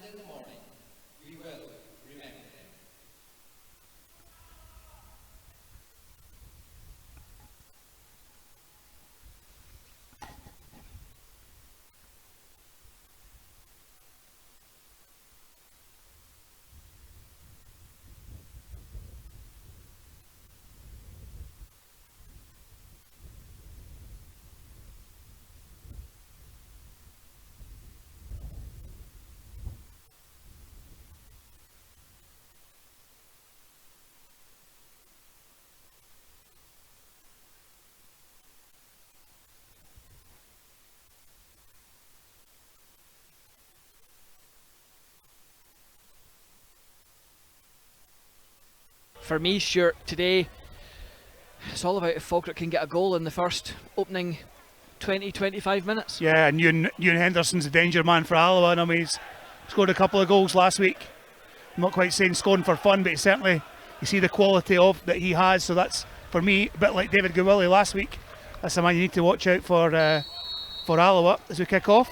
and in the morning we will remember him. For me, Stuart, today it's all about if Falkirk can get a goal in the first opening 20-25 minutes. Yeah, and Ewan Henderson's a danger man for Alloa. I mean, he's scored a couple of goals last week. I'm not quite saying scoring for fun, but certainly you see the quality of that he has. So that's, for me, a bit like David Gowillie last week. That's the man you need to watch out for Alloa as we kick off.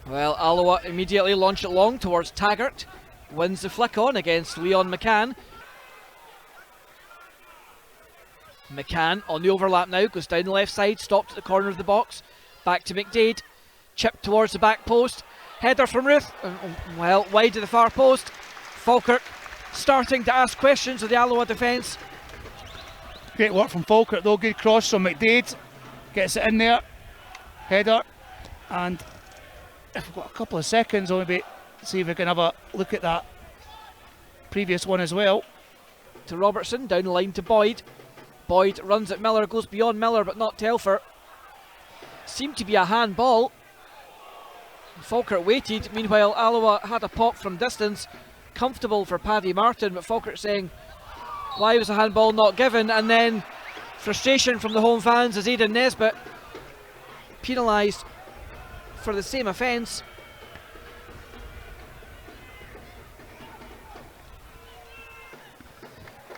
Well, Alloa immediately launch it long towards Taggart. Wins the flick on against Leon McCann. McCann on the overlap now, goes down the left side, stopped at the corner of the box. Back to McDade, chipped towards the back post. Header from Ruth, well, wide of the far post. Falkirk starting to ask questions of the Alloa defence. Great work from Falkirk though, good cross from McDade. Gets it in there, header, and if we've got a couple of seconds, I'll maybe see if we can have a look at that previous one as well. To Robertson, down the line to Boyd. Boyd runs at Miller, goes beyond Miller but not Telfer. Seemed to be a handball. Falkirk waited, meanwhile Alloa had a pop from distance. Comfortable for Paddy Martin, but Falkirk saying, why was a handball not given? And then frustration from the home fans as Aidan Nesbitt penalised for the same offence.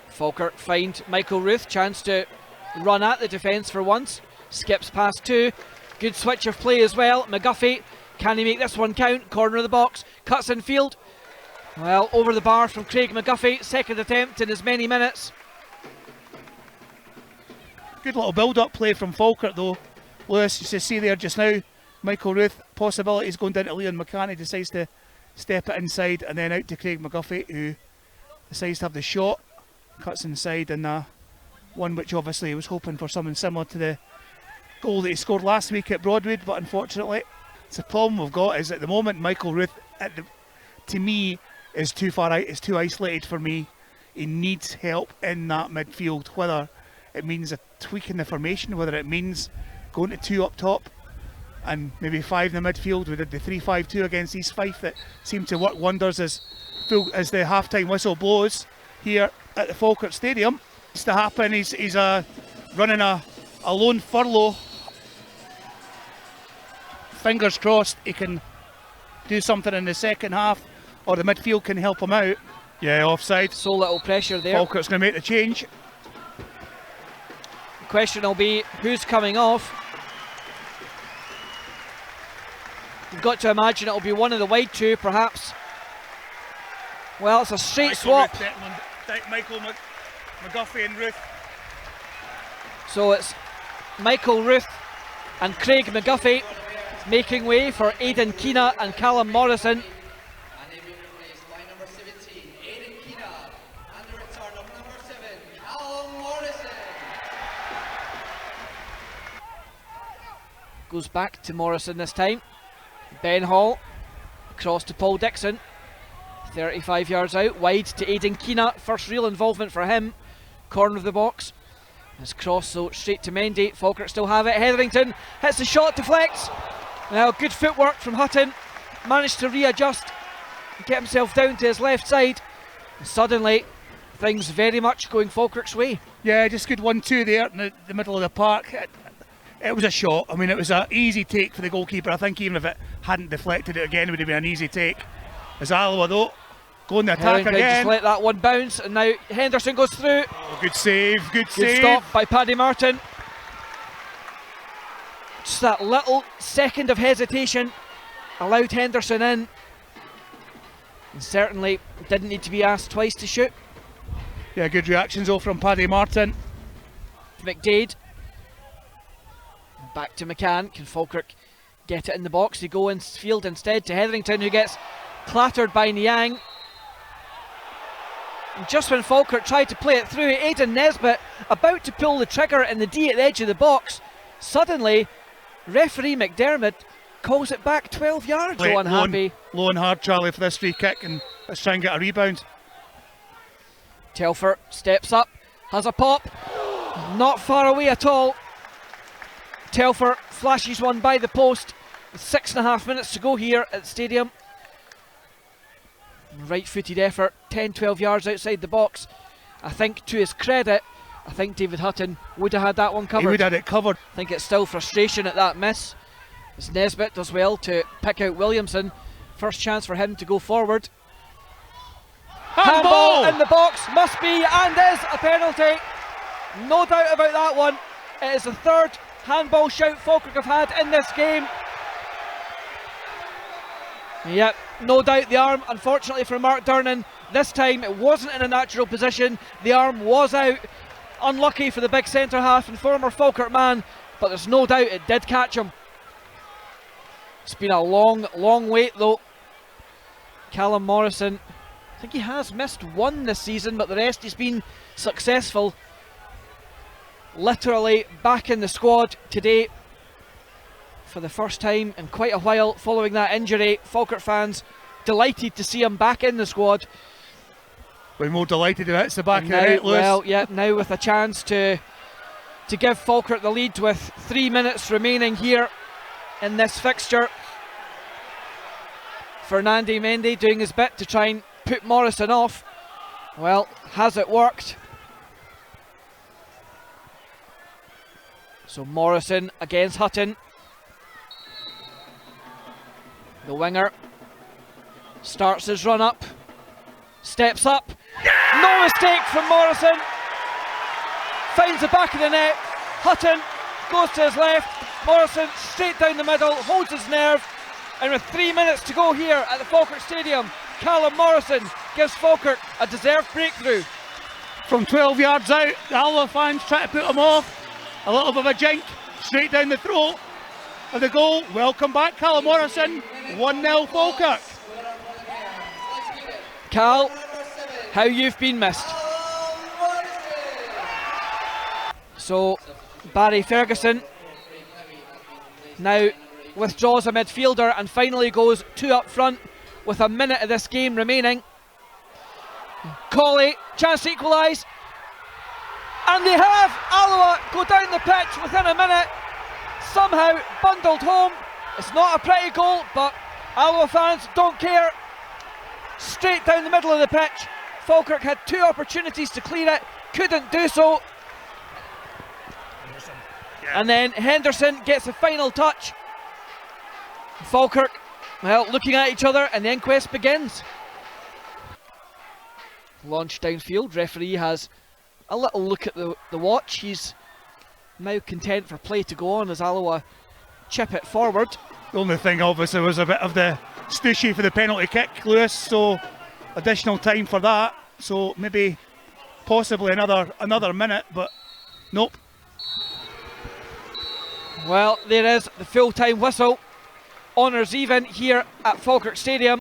Falkirk find Michael Ruth, chance to run at the defence for once. Skips past two. Good switch of play as well. McGuffey, can he make this one count? Corner of the box, cuts in field. Well, over the bar from Craig McGuffey. Second attempt in as many minutes. Good little build-up play from Falkirk though. Lewis, you see there just now, Michael Ruth, possibilities going down to Leon McCann. He decides to step it inside and then out to Craig McGuffey, who decides to have the shot. Cuts inside, and one which obviously he was hoping for something similar to the goal that he scored last week at Broadwood, but unfortunately it's the problem we've got is at the moment Michael Ruth to me is too far out, is too isolated for me. He needs help in that midfield, whether it means a tweak in the formation, whether it means going to two up top and maybe five in the midfield. We did the 3-5-2 against East Fife that seemed to work wonders as the half-time whistle blows here at the Falkirk Stadium. It's to happen. He's running a lone furlough. Fingers crossed he can do something in the second half, or the midfield can help him out. Yeah, offside. So little pressure there. Falkirk's going to make the change. The question will be who's coming off. You've got to imagine it'll be one of the wide two, perhaps. Well, it's a straight swap. Michael McGuffey and Ruth. So it's Michael Ruth and Craig McGuffey making way for Aidan Keena and Callum Morrison. And they will replace by number 17, Aidan Keena, and the return of number 7, Callum Morrison. Goes back to Morrison this time. Ben Hall, across to Paul Dixon. 35 yards out, wide to Aidan Keena. First real involvement for him. Corner of the box. His cross so straight to Mendy. Falkirk still have it. Hetherington hits the shot, deflects. Now good footwork from Hutton. Managed to readjust, get himself down to his left side. And suddenly things very much going Falkirk's way. Yeah, just good 1-2 there in the middle of the park. It was a shot. I mean, it was an easy take for the goalkeeper. I think even if it hadn't deflected it again, it would have been an easy take. As Alloa though, going to attack again. Just let that one bounce, and now Henderson goes through. Oh, good save, good save. Good stop by Paddy Martin. Just that little second of hesitation allowed Henderson in. And certainly didn't need to be asked twice to shoot. Yeah, good reactions though from Paddy Martin. McDade. Back to McCann. Can Falkirk get it in the box? They go in field instead to Hetherington, who gets clattered by Niang. And just when Falkirk tried to play it through, Aidan Nesbitt about to pull the trigger in the D at the edge of the box. Suddenly, referee McDermott calls it back 12 yards. So unhappy. Low and hard, Charlie, for this free kick, and let's try and get a rebound. Telfer steps up, has a pop, not far away at all. Telfer flashes one by the post, with 6.5 minutes to go here at the stadium. Right footed effort, 10-12 yards outside the box. I think to his credit, I think David Hutton would have had that one covered. He would have had it covered. I think it's still frustration at that miss, as Nesbitt does well to pick out Williamson. First chance for him to go forward. Handball in the box, must be and is a penalty. No doubt about that one. It is the third handball shout Falkirk have had in this game. Yep, no doubt the arm, unfortunately for Mark Durnan, this time it wasn't in a natural position. The arm was out. Unlucky for the big centre half and former Falkirk man, but there's no doubt it did catch him. It's been a long wait though. Callum Morrison, I think he has missed one this season, but the rest he's been successful. Literally back in the squad today for the first time in quite a while following that injury. Falkirk fans delighted to see him back in the squad. We're more delighted if it's the back of the now, net, Lewis. well, yeah, now with a chance to give Falkirk the lead with 3 minutes remaining here in this fixture. Fernando Mendy doing his bit to try and put Morrison off. Well, has it worked? So Morrison against Hutton. The winger starts his run up, steps up, no mistake from Morrison, finds the back of the net. Hutton goes to his left, Morrison straight down the middle, holds his nerve, and with 3 minutes to go here at the Falkirk Stadium, Callum Morrison gives Falkirk a deserved breakthrough. From 12 yards out, the Alloa fans try to put him off. A little bit of a jink, straight down the throat of the goal. Welcome back, Callum Morrison. 1-0 Falkirk. Cal, how you've been missed. So Barry Ferguson now withdraws a midfielder and finally goes 2 up front with a minute of this game remaining. Colley, chance to equalise, and they have. Alloa go down the pitch within a minute, somehow bundled home. It's not a pretty goal, but Alloa fans don't care. Straight down the middle of the pitch. Falkirk had 2 opportunities to clear it, couldn't do so. And then Henderson gets the final touch. Falkirk, well, looking at each other, and the inquest begins. Launch downfield, referee has a little look at the watch. He's now content for play to go on as Alloa chip it forward. The only thing obviously was a bit of the stooshy for the penalty kick, Lewis, so additional time for that. So maybe possibly another minute, but nope. Well, there is the full-time whistle. Honours even here at Falkirk Stadium.